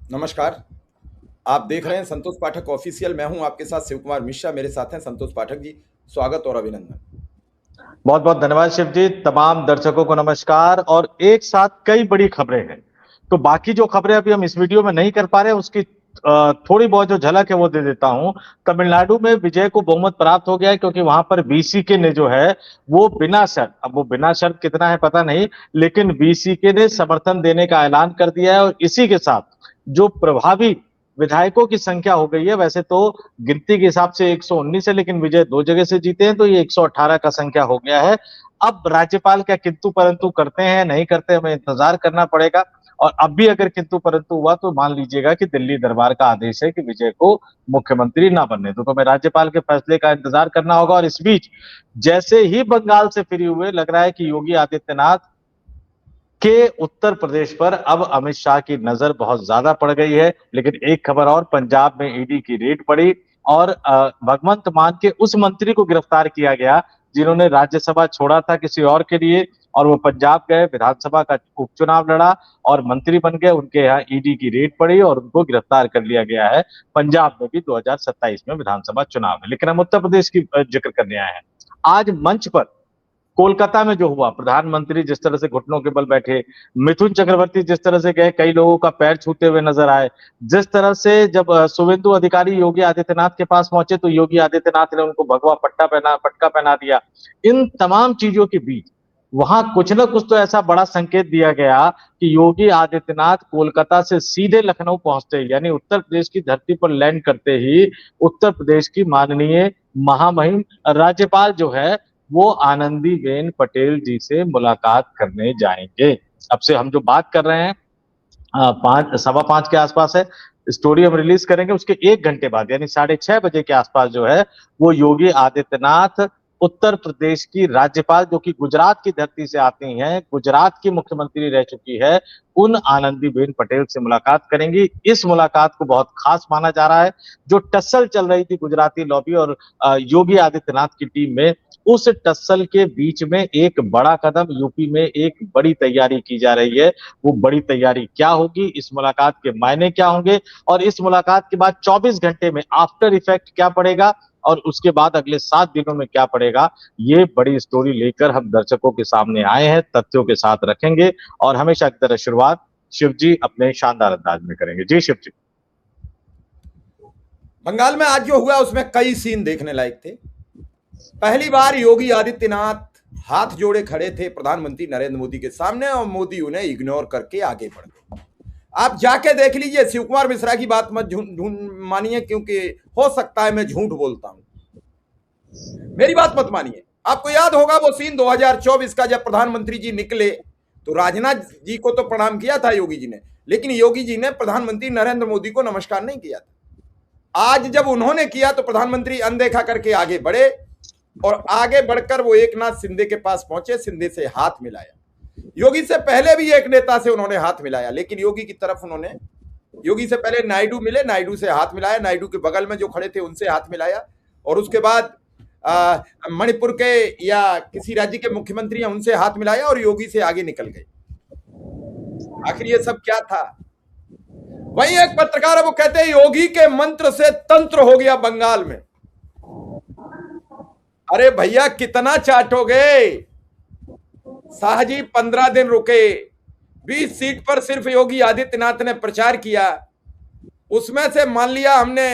नमस्कार। आप देख रहे हैं संतोष पाठक ऑफिशियल। मैं हूं आपके साथ शिव कुमार मिश्रा। मेरे साथ हैं संतोष पाठक जी। स्वागत और अभिनंदन। बहुत बहुत धन्यवाद शिव जी। तमाम दर्शकों को नमस्कार। और एक साथ कई बड़ी खबरें हैं, तो बाकी जो खबरें अभी हम इस वीडियो में नहीं कर पा रहे हैं उसकी थोड़ी बहुत जो झलक है वो दे देता हूं। तमिलनाडु में विजय को बहुमत प्राप्त हो गया है, क्योंकि वहां पर बीसीके ने जो है वो बिना शर्त, अब वो बिना शर्त कितना है पता नहीं, लेकिन बीसीके ने समर्थन देने का ऐलान कर दिया है। और इसी के साथ जो प्रभावी विधायकों की संख्या हो गई है, वैसे तो गिनती के हिसाब से 119 है, लेकिन विजय 2 जगह से जीते हैं, तो ये 118 का संख्या हो गया है। अब राज्यपाल क्या किंतु परंतु करते हैं नहीं करते, हमें इंतजार करना पड़ेगा। और अब भी अगर किंतु परंतु हुआ तो मान लीजिएगा कि दिल्ली दरबार का आदेश है कि विजय को मुख्यमंत्री ना बनने दो, तो हमें राज्यपाल के फैसले का इंतजार करना होगा। और इस बीच जैसे ही बंगाल से फ्री हुए, लग रहा है कि योगी आदित्यनाथ के उत्तर प्रदेश पर अब अमित शाह की नजर बहुत ज्यादा पड़ गई है। लेकिन एक खबर और, पंजाब में ईडी की रेड पड़ी और भगवंत मान के उस मंत्री को गिरफ्तार किया गया जिन्होंने राज्यसभा छोड़ा था किसी और के लिए, और वो पंजाब गए, विधानसभा का उपचुनाव लड़ा और मंत्री बन गए। उनके यहाँ ईडी की रेड पड़ी और उनको गिरफ्तार कर लिया गया है। पंजाब में भी 2027 में विधानसभा चुनाव है। लेकिन हम उत्तर प्रदेश की जिक्र करने आए हैं। आज मंच पर कोलकाता में जो हुआ, प्रधानमंत्री जिस तरह से घुटनों के बल बैठे, मिथुन चक्रवर्ती जिस तरह से गए, कई लोगों का पैर छूते हुए नजर आए, जिस तरह से जब शुभेंदु अधिकारी योगी आदित्यनाथ के पास पहुंचे तो योगी आदित्यनाथ ने उनको भगवा पटका पहना दिया। इन तमाम चीजों के बीच वहां कुछ ना कुछ तो ऐसा बड़ा संकेत दिया गया कि योगी आदित्यनाथ कोलकाता से सीधे लखनऊ पहुंचते ही, यानी उत्तर प्रदेश की धरती पर लैंड करते ही, उत्तर प्रदेश की माननीय महामहिम राज्यपाल जो है वो आनंदीबेन पटेल जी से मुलाकात करने जाएंगे। अब से हम जो बात कर रहे हैं 5 सवा 5 के आसपास है, स्टोरी हम रिलीज करेंगे उसके 1 घंटे बाद, यानी 6:30 बजे के आसपास जो है वो योगी आदित्यनाथ उत्तर प्रदेश की राज्यपाल, जो कि गुजरात की धरती से आती हैं, गुजरात की मुख्यमंत्री रह चुकी है, उन आनंदीबेन पटेल से मुलाकात करेंगी। इस मुलाकात को बहुत खास माना जा रहा है। जो टस्सल चल रही थी गुजराती लॉबी और योगी आदित्यनाथ की टीम में, उस टस्सल के बीच में एक बड़ा कदम, यूपी में एक बड़ी तैयारी की जा रही है। वो बड़ी तैयारी क्या होगी, इस मुलाकात के मायने क्या होंगे, और इस मुलाकात के बाद 24 घंटे में आफ्टर इफेक्ट क्या पड़ेगा, और उसके बाद अगले 7 दिनों में क्या पड़ेगा, ये बड़ी स्टोरी लेकर हम दर्शकों के सामने आए हैं, तथ्यों के साथ रखेंगे। और हमेशा की तरह शुरुआत शिव जी अपने शानदार अंदाज में करेंगे। जी शिव जी। बंगाल में आज जो हुआ उसमें कई सीन देखने लायक थे। पहली बार योगी आदित्यनाथ हाथ जोड़े खड़े थे प्रधानमंत्री नरेंद्र मोदी के सामने और मोदी उन्हें इग्नोर करके आगे बढ़ गए। आप जाके देख लीजिए। शिव कुमार मिश्रा की बात मत मानिए, क्योंकि हो सकता है मैं झूठ बोलता हूं। मेरी बात मत मानिए। आपको याद होगा वो सीन 2024 का, जब प्रधानमंत्री जी निकले तो राजनाथ जी को तो प्रणाम किया था योगी जी ने, लेकिन योगी जी ने प्रधानमंत्री नरेंद्र मोदी को नमस्कार नहीं किया था। आज जब उन्होंने किया तो प्रधानमंत्री अनदेखा करके आगे बढ़े और आगे बढ़कर वो एकनाथ शिंदे के पास पहुंचे, शिंदे से हाथ मिलाया। योगी से पहले भी एक नेता से उन्होंने हाथ मिलाया, लेकिन योगी की तरफ उन्होंने, योगी से पहले नायडू मिले, नायडू से हाथ मिलाया, नायडू के बगल में जो खड़े थे उनसे हाथ मिलाया, और उसके बाद मणिपुर के या किसी राज्य के मुख्यमंत्री हैं उनसे हाथ मिलाया और योगी से आगे निकल गए। आखिर ये सब क्या था? वही एक पत्रकार है, वो कहते हैं योगी के मंत्र से तंत्र हो गया बंगाल में। अरे भैया कितना चाटोगे? शाह जी 15 दिन रुके, 20 सीट पर सिर्फ योगी आदित्यनाथ ने प्रचार किया, उसमें से मान लिया हमने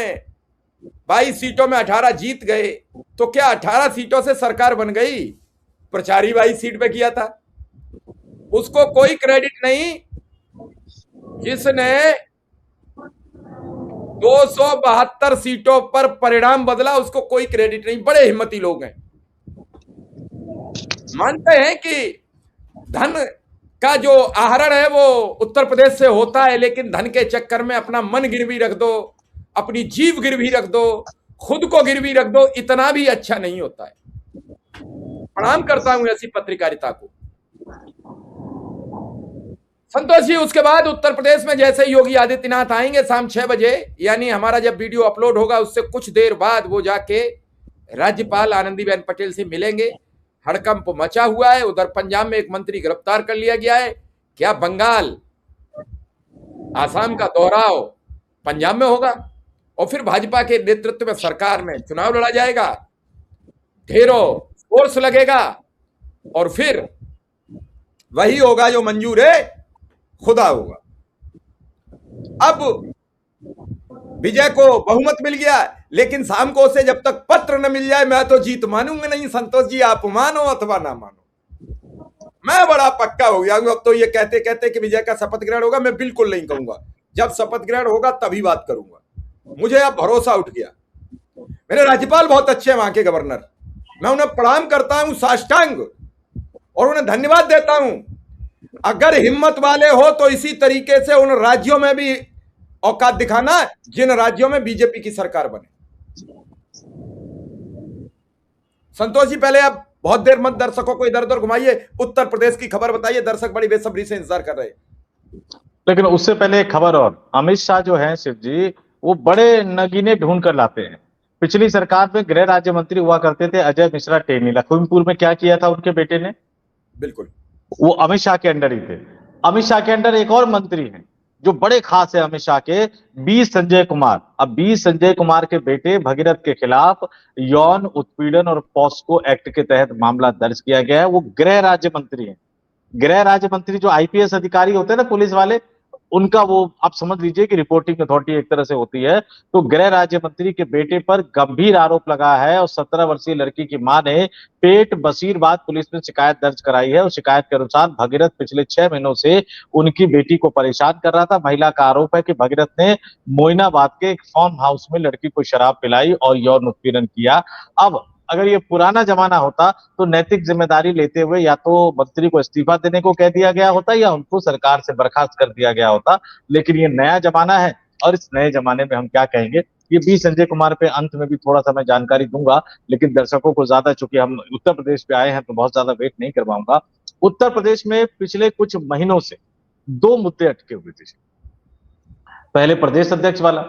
22 सीटों में 18 जीत गए, तो क्या 18 सीटों से सरकार बन गई? प्रचार ही 22 सीट पे किया था। उसको कोई क्रेडिट नहीं जिसने 272 सीटों पर परिणाम बदला, उसको कोई क्रेडिट नहीं। बड़े हिम्मती लोग हैं, मानते हैं कि धन का जो आहरण है वो उत्तर प्रदेश से होता है, लेकिन धन के चक्कर में अपना मन गिरवी रख दो, अपनी जीव गिरवी रख दो, खुद को गिरवी रख दो, इतना भी अच्छा नहीं होता है। प्रणाम करता हूं ऐसी पत्रकारिता को। संतोष जी, उसके बाद उत्तर प्रदेश में जैसे योगी आदित्यनाथ आएंगे शाम 6 बजे, यानी हमारा जब वीडियो अपलोड होगा उससे कुछ देर बाद वो जाके राज्यपाल आनंदीबेन पटेल से मिलेंगे। हड़कंप मचा हुआ है। उधर पंजाब में एक मंत्री गिरफ्तार कर लिया गया है। क्या बंगाल आसाम का दोहराव पंजाब में होगा और फिर भाजपा के नेतृत्व में सरकार में चुनाव लड़ा जाएगा, ढेरों फोर्स लगेगा और फिर वही होगा जो मंजूर है खुदा होगा। अब विजय को बहुमत मिल गया, लेकिन शाम को उसे जब तक पत्र न मिल जाए मैं तो जीत मानूंगा नहीं। संतोष जी, आप मानो अथवा ना मानो, मैं बड़ा पक्का हो गया हूं। अब तो ये कहते कहते कि विजय का शपथ ग्रहण होगा, मैं बिल्कुल नहीं कहूंगा। जब शपथ ग्रहण होगा तभी बात करूंगा। मुझे अब भरोसा उठ गया। मेरे राज्यपाल बहुत अच्छे हैं, वहां के गवर्नर, मैं उन्हें प्रणाम करता हूं साष्टांग और उन्हें धन्यवाद देता हूं। अगर हिम्मत वाले हो तो इसी तरीके से उन राज्यों में भी औकात दिखाना जिन राज्यों में बीजेपी की सरकार बने। संतोष जी, पहले आप बहुत देर मत दर्शकों को इधर उधर घुमाइए, उत्तर प्रदेश की खबर बताइए, दर्शक बड़ी बेसब्री से इंतजार कर रहे हैं। लेकिन उससे पहले एक खबर और, अमित शाह जो है शिव जी, वो बड़े नगीने ढूंढ कर लाते हैं। पिछली सरकार में गृह राज्य मंत्री हुआ करते थे अजय मिश्रा टेनी, लखीमपुर में क्या किया था उनके बेटे ने? बिल्कुल, वो अमित शाह के अंडर ही थे। अमित शाह के अंडर एक और मंत्री हैं जो बड़े खास है अमित शाह के, बी संजय कुमार। अब बी संजय कुमार के बेटे भगीरथ के खिलाफ यौन उत्पीड़न और पॉस्को एक्ट के तहत मामला दर्ज किया गया है। वो गृह राज्य मंत्री हैं। गृह राज्य मंत्री जो आईपीएस अधिकारी होते हैं ना, पुलिस वाले, उनका वो आप समझ लीजिए कि रिपोर्टिंग अथॉरिटी एक तरह से होती है। तो गृह राज्य मंत्री के बेटे पर गंभीर आरोप लगा है और 17 वर्षीय लड़की की मां ने पेट बसीरबाद पुलिस में शिकायत दर्ज कराई है। और शिकायत के अनुसार भगीरथ पिछले 6 महीनों से उनकी बेटी को परेशान कर रहा था। महिला का आरोप है कि भगीरथ ने मोइनाबाद के एक फार्म हाउस में लड़की को शराब पिलाई और यौन उत्पीड़न किया। अब अगर ये पुराना जमाना होता तो नैतिक जिम्मेदारी लेते हुए या तो मंत्री को इस्तीफा देने को कह दिया गया होता या उनको सरकार से बर्खास्त कर दिया गया होता। लेकिन ये नया जमाना है और इस नए जमाने में हम क्या कहेंगे, ये बी संजय कुमार पे अंत में भी थोड़ा सा मैं जानकारी दूंगा, लेकिन दर्शकों को ज्यादा, चूंकि हम उत्तर प्रदेश पे आए हैं तो बहुत ज्यादा वेट नहीं करवाऊंगा। उत्तर प्रदेश में पिछले कुछ महीनों से 2 मुद्दे अटके हुए थे। पहले प्रदेश अध्यक्ष वाला,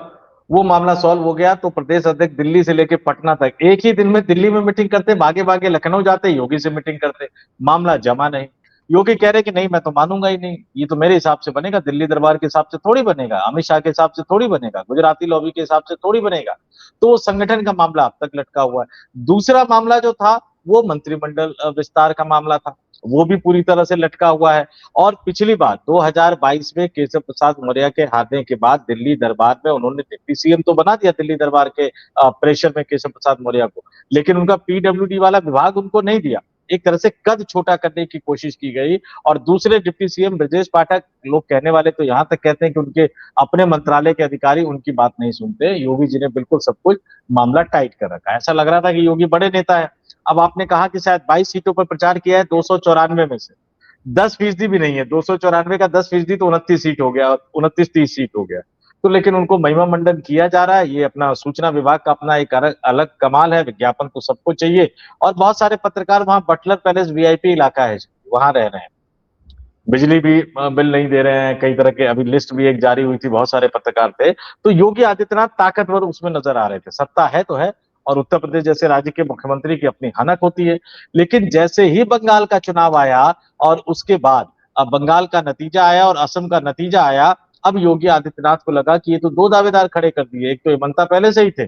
वो मामला सॉल्व हो गया तो प्रदेश अध्यक्ष दिल्ली से लेके पटना तक एक ही दिन में दिल्ली में मीटिंग करते, भागे भागे लखनऊ जाते, योगी से मीटिंग करते, मामला जमा नहीं। योगी कह रहे कि नहीं मैं तो मानूंगा ही नहीं, ये तो मेरे हिसाब से बनेगा, दिल्ली दरबार के हिसाब से थोड़ी बनेगा, अमित शाह के हिसाब से थोड़ी बनेगा, गुजराती लॉबी के हिसाब से थोड़ी बनेगा। तो संगठन का मामला अब तक लटका हुआ है। दूसरा मामला जो था वो मंत्रिमंडल विस्तार का मामला था, वो भी पूरी तरह से लटका हुआ है। और पिछली बार 2022 में केशव प्रसाद मौर्य के हारने के बाद दिल्ली दरबार में उन्होंने डिप्टी सीएम तो बना दिया दिल्ली दरबार के प्रेशर में केशव प्रसाद मौर्य को, लेकिन उनका पीडब्ल्यूडी वाला विभाग उनको नहीं दिया। एक तरह से कद छोटा करने की कोशिश की गई। और दूसरे डिप्टी सीएम ब्रजेश पाठक, लोग कहने वाले तो यहां तक कहते हैं कि उनके अपने मंत्रालय के अधिकारी उनकी बात नहीं सुनते। योगी जी ने बिल्कुल सब कुछ मामला टाइट कर रखा है। ऐसा लग रहा था कि योगी बड़े नेता है। अब आपने कहा कि शायद 22 सीटों पर प्रचार किया है 294 में से, 10% भी नहीं है। 294 का 10% तो 29 सीट हो गया, 29-30 सीट हो गया। तो लेकिन उनको महिमा मंडन किया जा रहा है। ये अपना सूचना विभाग का अपना एक अलग कमाल है, विज्ञापन तो सबको चाहिए। और बहुत सारे पत्रकार वहां बटलर पैलेस वीआईपी इलाका है, वहां रह रहे हैं, बिजली भी बिल नहीं दे रहे हैं, कई तरह के, अभी लिस्ट भी एक जारी हुई थी, बहुत सारे पत्रकार थे। तो योगी आदित्यनाथ ताकतवर उसमें नजर आ रहे थे। सत्ता है तो है, और उत्तर प्रदेश जैसे राज्य के मुख्यमंत्री की अपनी हनक होती है। लेकिन जैसे ही बंगाल का चुनाव आया और उसके बाद अब बंगाल का नतीजा आया और असम का नतीजा आया, अब योगी आदित्यनाथ को लगा कि ये तो 2 दावेदार खड़े कर दिए, एक तो हेमंता पहले से ही थे,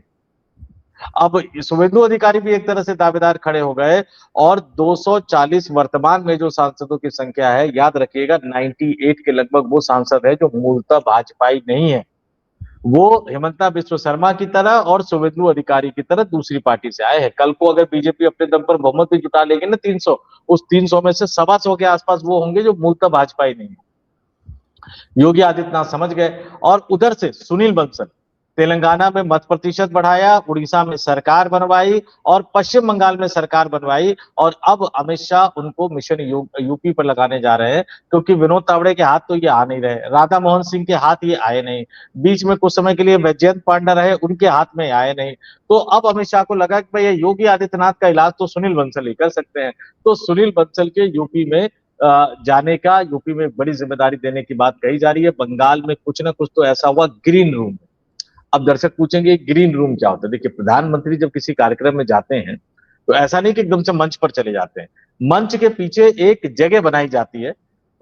अब शुभेंदु अधिकारी भी एक तरह से दावेदार खड़े हो गए। और 240 वर्तमान में जो सांसदों की संख्या है, याद रखिएगा 98 के लगभग वो सांसद है जो मूलतः भाजपाई नहीं है। वो हेमंता बिश्व शर्मा की तरह और शुभेंदु अधिकारी की तरह दूसरी पार्टी से आए हैं। कल को अगर बीजेपी अपने दम पर बहुमत भी जुटा लेगी ना 300, उस 300 में से 125 के आसपास वो होंगे जो मूलतः भाजपाई नहीं है। योगी आदित्यनाथ समझ गए। और उधर से सुनील बंसल, तेलंगाना में मत प्रतिशत बढ़ाया, उड़ीसा में सरकार बनवाई और पश्चिम बंगाल में सरकार बनवाई। और अब अमित शाह उनको मिशन यूपी पर लगाने जा रहे हैं, क्योंकि विनोद तावड़े के हाथ तो ये आ नहीं रहे, राधा मोहन सिंह के हाथ ये आए नहीं, बीच में कुछ समय के लिए वैजयंत पांडा रहे, उनके हाथ में आए नहीं। तो अब अमित शाह को लगा कि भाई ये योगी आदित्यनाथ का इलाज तो सुनील बंसल ही कर सकते हैं। तो सुनील बंसल के यूपी में जाने का, यूपी में बड़ी जिम्मेदारी देने की बात कही जा रही है। बंगाल में कुछ ना कुछ तो ऐसा हुआ ग्रीन रूम। अब दर्शक पूछेंगे ग्रीन रूम क्या होता है? देखिए, प्रधानमंत्री जब किसी कार्यक्रम में जाते हैं तो ऐसा नहीं कि एकदम से मंच पर चले जाते हैं। मंच के पीछे एक जगह बनाई जाती है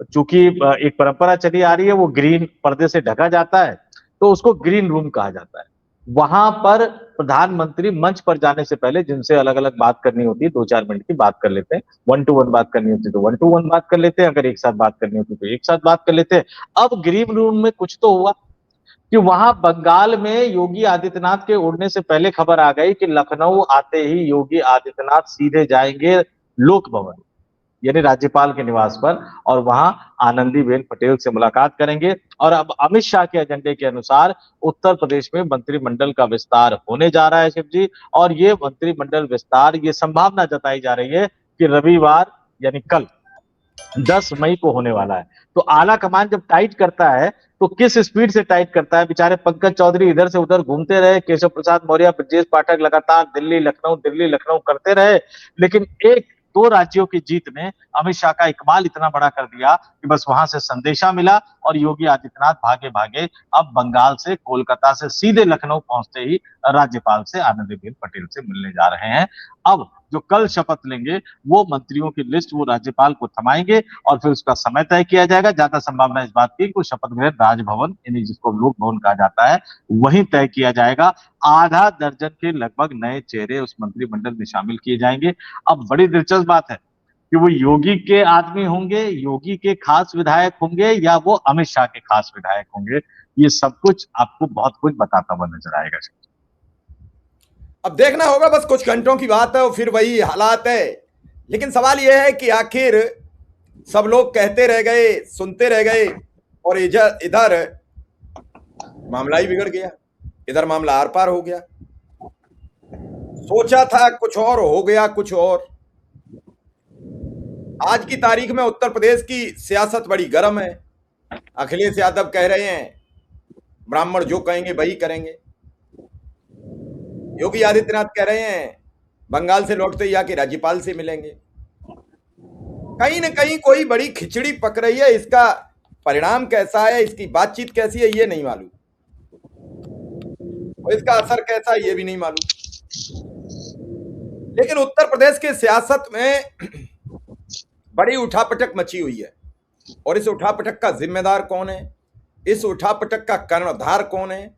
चूंकि एक परंपरा चली आ रही है, वो ग्रीन पर्दे से ढका जाता है, तो उसको ग्रीन रूम कहा जाता है। वहां पर प्रधानमंत्री मंच पर जाने से पहले जिनसे अलग अलग बात करनी होती है, 2-4 मिनट की बात कर लेते हैं। 1-to-1 बात करनी होती है तो 1-to-1 बात कर लेते हैं, अगर एक साथ बात करनी होती है तो एक साथ बात कर लेते हैं। अब ग्रीन रूम में कुछ तो हुआ कि वहां बंगाल में योगी आदित्यनाथ के उड़ने से पहले खबर आ गई कि लखनऊ आते ही योगी आदित्यनाथ सीधे जाएंगे लोक भवन, यानी राज्यपाल के निवास पर, और वहां आनंदीबेन पटेल से मुलाकात करेंगे। और अब अमित शाह के एजेंडे के अनुसार उत्तर प्रदेश में मंत्रिमंडल का विस्तार होने जा रहा है शिव जी। और ये मंत्रिमंडल विस्तार, ये संभावना जताई जा रही है कि रविवार यानी कल 10 मई को होने वाला है। तो आला कमान जब टाइट करता है तो किस स्पीड से टाइट करता है। बेचारे पंकज चौधरी इधर से उधर घूमते रहे, केशव प्रसाद मौर्य, ब्रजेश पाठक लगातार दिल्ली लखनऊ करते रहे, लेकिन एक दो राज्यों की जीत ने अमित शाह का इकबाल इतना बड़ा कर दिया कि बस वहां से संदेशा मिला और योगी आदित्यनाथ भागे भागे अब बंगाल से, कोलकाता से सीधे लखनऊ पहुंचते ही राज्यपाल से, आनंदीबेन पटेल से मिलने जा रहे हैं। अब जो कल शपथ लेंगे वो मंत्रियों की लिस्ट वो राज्यपाल को थमाएंगे और फिर उसका समय तय किया जाएगा। ज्यादा संभावना इस बात की कि शपथ ग्रहण राजभवन, यानी जिसको लोक भवन कहा जाता है, वहीं तय किया जाएगा। आधा दर्जन के लगभग नए चेहरे उस मंत्रिमंडल में शामिल किए जाएंगे। अब बड़ी दिलचस्प बात है कि वो योगी के आदमी होंगे, योगी के खास विधायक होंगे, या वो अमित शाह के खास विधायक होंगे। ये सब कुछ आपको बहुत कुछ बताता हुआ नजर आएगा। अब देखना होगा, बस कुछ घंटों की बात है और फिर वही हालात है। लेकिन सवाल यह है कि आखिर सब लोग कहते रह गए, सुनते रह गए, और इधर इधर मामला ही बिगड़ गया, इधर मामला आर पार हो गया। सोचा था कुछ और, हो गया कुछ और। आज की तारीख में उत्तर प्रदेश की सियासत बड़ी गर्म है। अखिलेश यादव कह रहे हैं ब्राह्मण जो कहेंगे वही करेंगे। योगी आदित्यनाथ कह रहे हैं बंगाल से लौटते ही आके राज्यपाल से मिलेंगे। कहीं ना कहीं कोई बड़ी खिचड़ी पक रही है। इसका परिणाम कैसा है, इसकी बातचीत कैसी है, ये नहीं मालूम, और इसका असर कैसा है ये भी नहीं मालूम। लेकिन उत्तर प्रदेश के सियासत में बड़ी उठापटक मची हुई है, और इस उठापटक का जिम्मेदार कौन है, इस उठापटक का कर्णधार कौन है।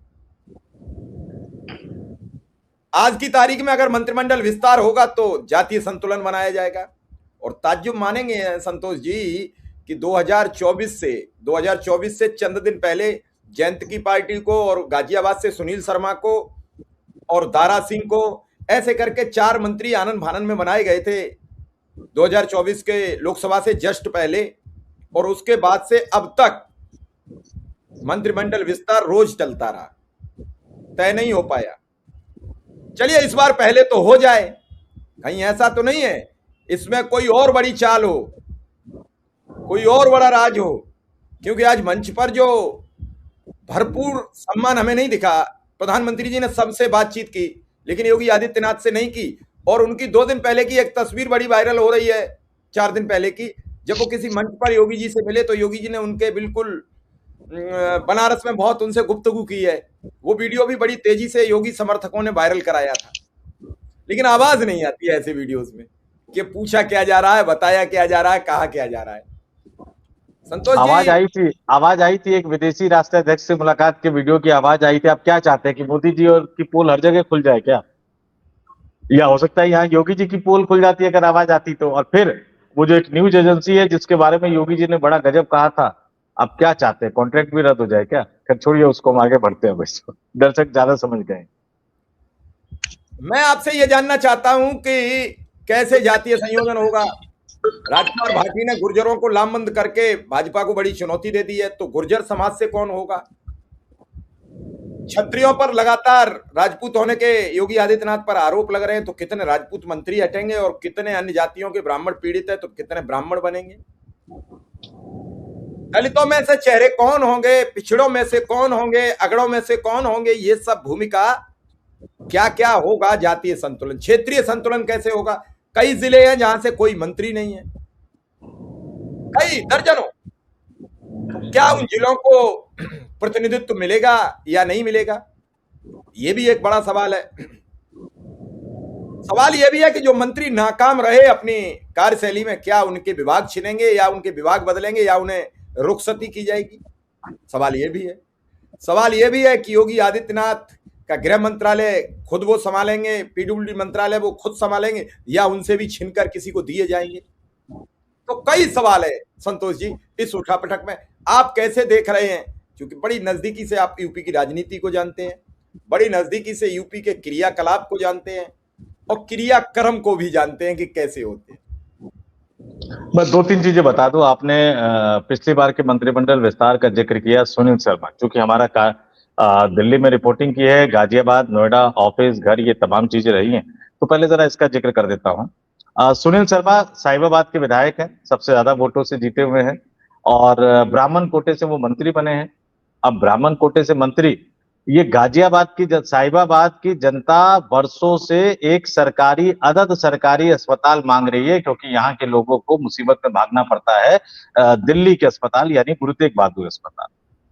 आज की तारीख में अगर मंत्रिमंडल विस्तार होगा तो जातीय संतुलन बनाया जाएगा। और ताज्जुब मानेंगे संतोष जी कि 2024 से चंद दिन पहले जयंत की पार्टी को, और गाजियाबाद से सुनील शर्मा को, और दारा सिंह को, ऐसे करके 4 मंत्री आनंद फानन में बनाए गए थे 2024 के लोकसभा से जस्ट पहले। और उसके बाद से अब तक मंत्रिमंडल विस्तार रोज चलता रहा, तय नहीं हो पाया। चलिए इस बार पहले तो हो जाए, कहीं ऐसा तो नहीं है इसमें कोई और बड़ी चाल हो, कोई और बड़ा राज हो। क्योंकि आज मंच पर जो भरपूर सम्मान हमें नहीं दिखा, प्रधानमंत्री जी ने सबसे बातचीत की लेकिन योगी आदित्यनाथ से नहीं की। और उनकी 2 दिन पहले की एक तस्वीर बड़ी वायरल हो रही है, 4 दिन पहले की, जब वो किसी मंच पर योगी जी से मिले तो योगी जी ने उनके बिल्कुल बनारस में बहुत उनसे गुफ्तगू की है। वो वीडियो भी बड़ी तेजी से योगी समर्थकों ने वायरल कराया था। लेकिन आवाज नहीं आती है ऐसे वीडियोस में कि पूछा क्या जा रहा है, बताया क्या जा रहा है, कहा क्या जा रहा है। संतोष जी, आवाज आई थी एक विदेशी राष्ट्राध्यक्ष से मुलाकात के वीडियो की आवाज आई थी। आप क्या चाहते हैं कि मोदी जी और की पोल हर जगह खुल जाए क्या, या हो सकता है यहाँ योगी जी की पोल खुल जाती है अगर आवाज आती तो। और फिर वो जो एक न्यूज एजेंसी है जिसके बारे में योगी जी ने बड़ा गजब कहा था, आप क्या चाहते हैं, कॉन्ट्रैक्ट भी रद्द हो जाए क्या। खैर छोड़िए उसको, हम आगे बढ़ते हैं, बस दर्शक ज्यादा समझ गए। मैं आपसे यह जानना चाहता हूं कि कैसे जातीय संयोजन होगा। राजकुमार भाटी ने गुर्जरों को लामबंद करके भाजपा को बड़ी चुनौती दे दी है, तो गुर्जर समाज से कौन होगा। क्षत्रियों पर लगातार राजपूत होने के योगी आदित्यनाथ पर आरोप लग रहे हैं, तो कितने राजपूत मंत्री हटेंगे, और कितने अन्य जातियों के ब्राह्मण पीड़ित है तो कितने ब्राह्मण बनेंगे। दलितों में से चेहरे कौन होंगे, पिछड़ों में से कौन होंगे, अगड़ों में से कौन होंगे, ये सब भूमिका क्या क्या होगा। जातीय संतुलन, क्षेत्रीय संतुलन कैसे होगा। कई जिले हैं जहां से कोई मंत्री नहीं है, कई दर्जनों। क्या उन जिलों को प्रतिनिधित्व मिलेगा या नहीं मिलेगा, ये भी एक बड़ा सवाल है। सवाल यह भी है कि जो मंत्री नाकाम रहे अपनी कार्यशैली में क्या उनके विभाग छिनेंगे या उनके विभाग बदलेंगे या उन्हें रुखसती की जाएगी? सवाल ये भी है। सवाल ये भी है कि योगी आदित्यनाथ का गृह मंत्रालय खुद वो संभालेंगे, पीडब्ल्यूडी मंत्रालय वो खुद संभालेंगे या उनसे भी छीनकर किसी को दिए जाएंगे? तो कई सवाल है संतोष जी इस उठापटक में। आप कैसे देख रहे हैं? क्योंकि बड़ी नजदीकी से आप यूपी की राजनीति को जानते हैं, बड़ी नजदीकी से यूपी के क्रियाकलाप को जानते हैं और क्रियाक्रम को भी जानते हैं कि कैसे होते हैं। मैं दो तीन चीजें बता दूं। आपने पिछली बार के मंत्रिमंडल विस्तार का जिक्र किया, सुनील शर्मा, क्योंकि हमारा दिल्ली में रिपोर्टिंग की है, गाजियाबाद, नोएडा, ऑफिस, घर, ये तमाम चीजें रही हैं, तो पहले जरा इसका जिक्र कर देता हूं। सुनील शर्मा साहिबाबाद के विधायक हैं, सबसे ज्यादा वोटों से जीते हुए हैं और ब्राह्मण कोटे से वो मंत्री बने हैं। अब ब्राह्मण कोटे से मंत्री, ये साहिबाबाद की जनता वर्षों से एक सरकारी अस्पताल मांग रही है, क्योंकि यहाँ के लोगों को मुसीबत में भागना पड़ता है दिल्ली के अस्पताल यानी गुरु तेग बहादुर अस्पताल,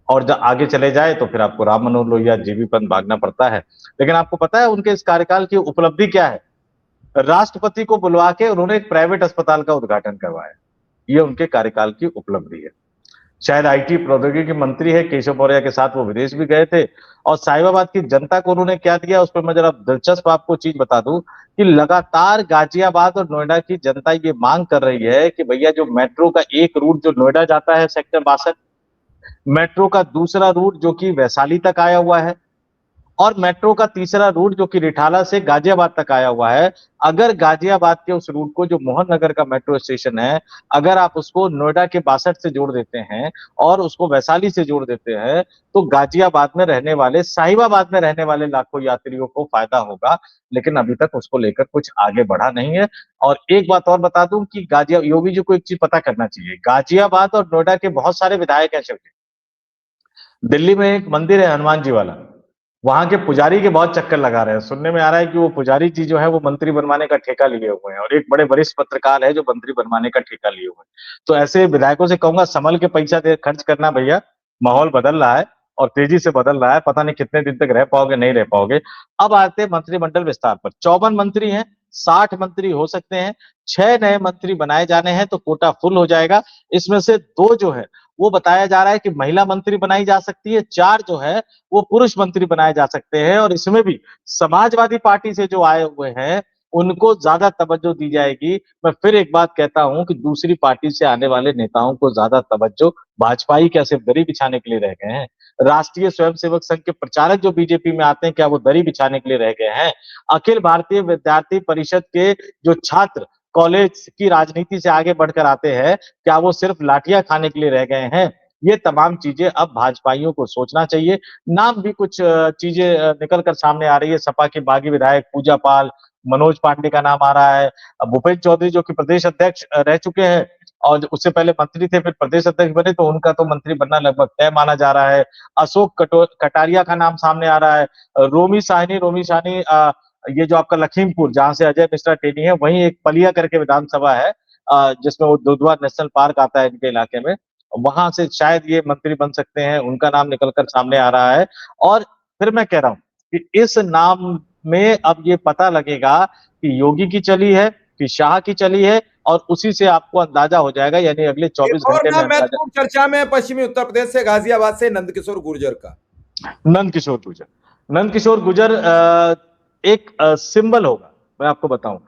और जब आगे चले जाए तो फिर आपको राम मनोहर लोहिया, जीबी पंत भागना पड़ता है। लेकिन आपको पता है उनके इस कार्यकाल की उपलब्धि क्या है? राष्ट्रपति को बुलवा के उन्होंने एक प्राइवेट अस्पताल का उद्घाटन करवाया। ये उनके कार्यकाल की उपलब्धि है। शायद आईटी प्रौद्योगिकी मंत्री है, केशव मौर्य के साथ वो विदेश भी गए थे। और साहिबाबाद की जनता को उन्होंने क्या दिया, उस पर मैं जरा दिलचस्प आपको चीज बता दूं कि लगातार गाजियाबाद और नोएडा की जनता ये मांग कर रही है कि भैया जो मेट्रो का एक रूट जो नोएडा जाता है सेक्टर 62, मेट्रो का दूसरा रूट जो कि वैशाली तक आया हुआ है, और मेट्रो का तीसरा रूट जो कि रिठाला से गाजियाबाद तक आया हुआ है, अगर गाजियाबाद के उस रूट को, जो मोहन नगर का मेट्रो स्टेशन है, अगर आप उसको नोएडा के 62 से जोड़ देते हैं और उसको वैशाली से जोड़ देते हैं, तो गाजियाबाद में रहने वाले, साहिबाबाद में रहने वाले लाखों यात्रियों को फायदा होगा। लेकिन अभी तक उसको लेकर कुछ आगे बढ़ा नहीं है। और एक बात और बता दूं कि योगी जी को एक चीज पता करना चाहिए, गाजियाबाद और नोएडा के बहुत सारे विधायक हैं। दिल्ली में एक मंदिर है हनुमान जी वाला, वहां के पुजारी के बहुत चक्कर लगा रहे हैं। सुनने में आ रहा है कि वो पुजारी जी जो है वो मंत्री बनवाने का ठेका लिए हुए हैं, और एक बड़े वरिष्ठ पत्रकार है जो मंत्री बनवाने का ठेका लिए हुए हैं। तो ऐसे विधायकों से कहूंगा संभल के पैसा खर्च करना भैया, माहौल बदल रहा है और तेजी से बदल रहा है, पता नहीं कितने दिन तक रह पाओगे, नहीं रह पाओगे। अब आते हैं मंत्रिमंडल विस्तार पर। 54 मंत्री हैं, 60 मंत्री हो सकते हैं, 6 नए मंत्री बनाए जाने हैं, तो कोटा फुल हो जाएगा। इसमें से 2 जो है वो बताया जा रहा है कि महिला मंत्री बनाई जा सकती है, 4 जो है वो पुरुष मंत्री बनाए जा सकते हैं। और इसमें भी समाजवादी पार्टी से जो आए हुए हैं उनको ज्यादा तवज्जो दी जाएगी। मैं फिर एक बात कहता हूं कि दूसरी पार्टी से आने वाले नेताओं को ज्यादा तवज्जो, भाजपा ही क्या सिर्फ दरी बिछाने के लिए रह गए हैं? राष्ट्रीय स्वयंसेवक संघ के प्रचारक जो बीजेपी में आते हैं, क्या वो दरी बिछाने के लिए रह गए हैं? अखिल भारतीय विद्यार्थी परिषद के जो छात्र कॉलेज की राजनीति से आगे बढ़कर आते हैं, क्या वो सिर्फ लाठियां खाने के लिए रह गए हैं? ये तमाम चीजें अब भाजपाइयों को सोचना चाहिए। नाम भी कुछ चीजें निकल कर सामने आ रही है। सपा के बागी विधायक पूजा पाल, मनोज पांडे का नाम आ रहा है। भूपेन्द्र चौधरी जो कि प्रदेश अध्यक्ष रह चुके हैं और उससे पहले मंत्री थे, फिर प्रदेश अध्यक्ष बने, तो उनका तो मंत्री बनना लगभग तय माना जा रहा है। अशोक कटारिया का नाम सामने आ रहा है। रोमी साहनी, ये जो आपका लखीमपुर, जहां से अजय मिश्रा टेनी है, वहीं एक पलिया करके विधानसभा है जिसमें वो दुधवा नेशनल पार्क आता है इनके इलाके में, वहां से शायद ये मंत्री बन सकते हैं, उनका नाम निकलकर सामने आ रहा है। और फिर मैं कह रहा हूं कि इस नाम में अब ये पता लगेगा कि योगी की चली है कि शाह की चली है, और उसी से आपको अंदाजा हो जाएगा, यानी अगले 24 एक और घंटे में नाम महत्वपूर्ण चर्चा में पश्चिमी उत्तर प्रदेश से गाजियाबाद से नंदकिशोर गुर्जर का। नंदकिशोर गुर्जर एक सिंबल होगा। मैं आपको बताऊं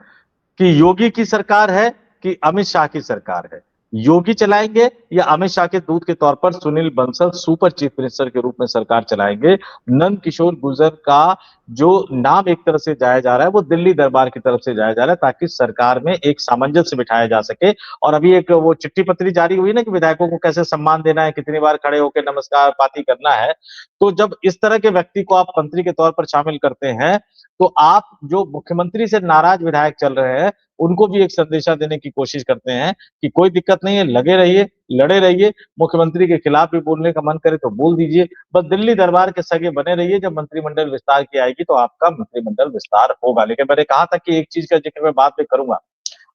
कि योगी की सरकार है कि अमित शाह की सरकार है, योगी चलाएंगे या अमित शाह के दूत के तौर पर Sunil Bansal super chief minister के रूप में सरकार चलाएंगे। नंदकिशोर गुर्जर का जो नाम एक तरफ से जाया जा रहा है वो दिल्ली दरबार की तरफ से जाया जा रहा है, ताकि सरकार में एक सामंजस्य बिठाया जा सके। और अभी एक वो चिट्ठी पत्री जारी हुई ना कि विधायकों को कैसे सम्मान देना है, कितनी बार खड़े होकर नमस्कार पाती करना है। तो जब इस तरह के व्यक्ति को आप मंत्री के तौर पर शामिल करते हैं, तो आप जो मुख्यमंत्री से नाराज विधायक चल रहे हैं उनको भी एक संदेशा देने की कोशिश करते हैं कि कोई दिक्कत नहीं है, लगे रहिए, लड़े रहिए, मुख्यमंत्री के खिलाफ भी बोलने का मन करे तो बोल दीजिए, बस दिल्ली दरबार के सगे बने रहिए। जब मंत्रिमंडल विस्तार की आएगी तो आपका मंत्रिमंडल विस्तार होगा। लेकिन मैंने कहा था कि एक चीज का जिक्र मैं बाद में करूंगा।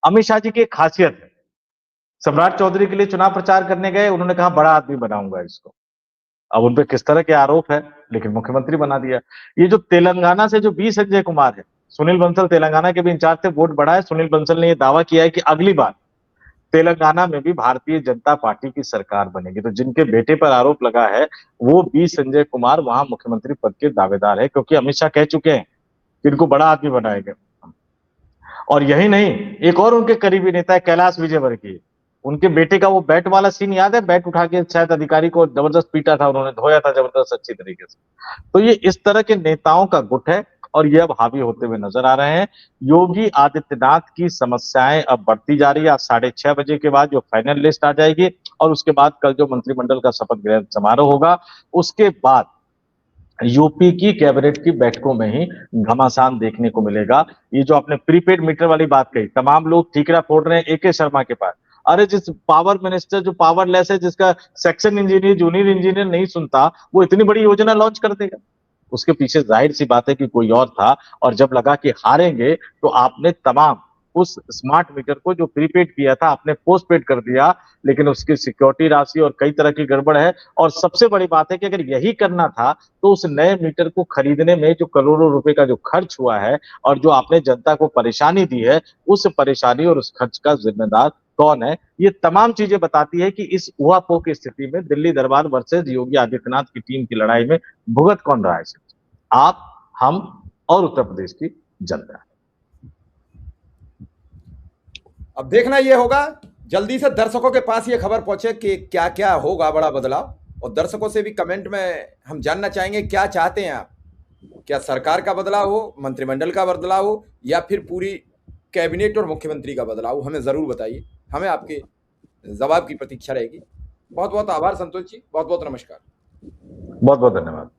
अमित शाह जी की एक खासियत है, सम्राट चौधरी के लिए चुनाव प्रचार करने गए, उन्होंने कहा बड़ा आदमी बनाऊंगा इसको। अब उन पे किस तरह के आरोप है, लेकिन मुख्यमंत्री बना दिया। ये जो तेलंगाना से जो बी संजय कुमार है, सुनील बंसल तेलंगाना के भी इंचार्ज थे, वोट बढ़ा है। सुनील बंसल ने यह दावा किया है कि अगली बार तेलंगाना में भी भारतीय जनता पार्टी की सरकार बनेगी। तो जिनके बेटे पर आरोप लगा है वो बी संजय कुमार वहां मुख्यमंत्री पद के दावेदार है, क्योंकि अमित शाह कह चुके हैं कि इनको बड़ा आदमी बनाएंगे। और यही नहीं, एक और उनके करीबी नेता है कैलाश विजयवर्गीय। उनके बेटे का वो बैट वाला सीन याद है? बैट उठा के शायद अधिकारी को जबरदस्त पीटा था, उन्होंने धोया था जबरदस्त अच्छी तरीके से। तो ये इस तरह के नेताओं का गुट है और ये अब हावी होते हुए नजर आ रहे हैं। योगी आदित्यनाथ की समस्याएं अब बढ़ती जा रही है। आज 6:30 बजे के बाद जो फाइनल लिस्ट आ जाएगी और उसके बाद कल जो मंत्रिमंडल का शपथ ग्रहण समारोह होगा, उसके बाद यूपी की कैबिनेट की बैठकों में ही घमासान देखने को मिलेगा। ये जो आपने प्रीपेड मीटर वाली बात कही, तमाम लोग ठीकरा फोड़ रहे हैं एके शर्मा के पास। अरे जिस पावर मिनिस्टर जो पावरलेस है, जिसका सेक्शन इंजीनियर जूनियर इंजीनियर नहीं सुनता, वो इतनी बड़ी योजना लॉन्च कर देगा। उसके पीछे जाहिर सी बात है कि कोई और था, और जब लगा कि हारेंगे तो आपने तमाम उस स्मार्ट मीटर को जो प्रीपेड किया था आपने पोस्ट पेड कर दिया, लेकिन उसकी सिक्योरिटी राशि और कई तरह की गड़बड़ है। और सबसे बड़ी बात है कि अगर यही करना था तो उस नए मीटर को खरीदने में जो करोड़ों रुपए का जो खर्च हुआ है और जो आपने जनता को परेशानी दी है, उस परेशानी और उस खर्च का जिम्मेदार कौन है? ये तमाम चीजें बताती है कि इस ऊहापोह की स्थिति में दिल्ली दरबार वर्सेज योगी आदित्यनाथ की टीम की लड़ाई में भुगत कौन रहा है? आप, हम और उत्तर प्रदेश की जनता। अब देखना ये होगा जल्दी से दर्शकों के पास ये खबर पहुंचे कि क्या क्या होगा बड़ा बदलाव, और दर्शकों से भी कमेंट में हम जानना चाहेंगे क्या चाहते हैं आप। क्या सरकार का बदलाव हो, मंत्रिमंडल का बदलाव हो, या फिर पूरी कैबिनेट और मुख्यमंत्री का बदलाव हो? हमें ज़रूर बताइए, हमें आपके जवाब की प्रतीक्षा रहेगी। बहुत बहुत आभार संतोष जी, बहुत बहुत नमस्कार। बहुत बहुत धन्यवाद।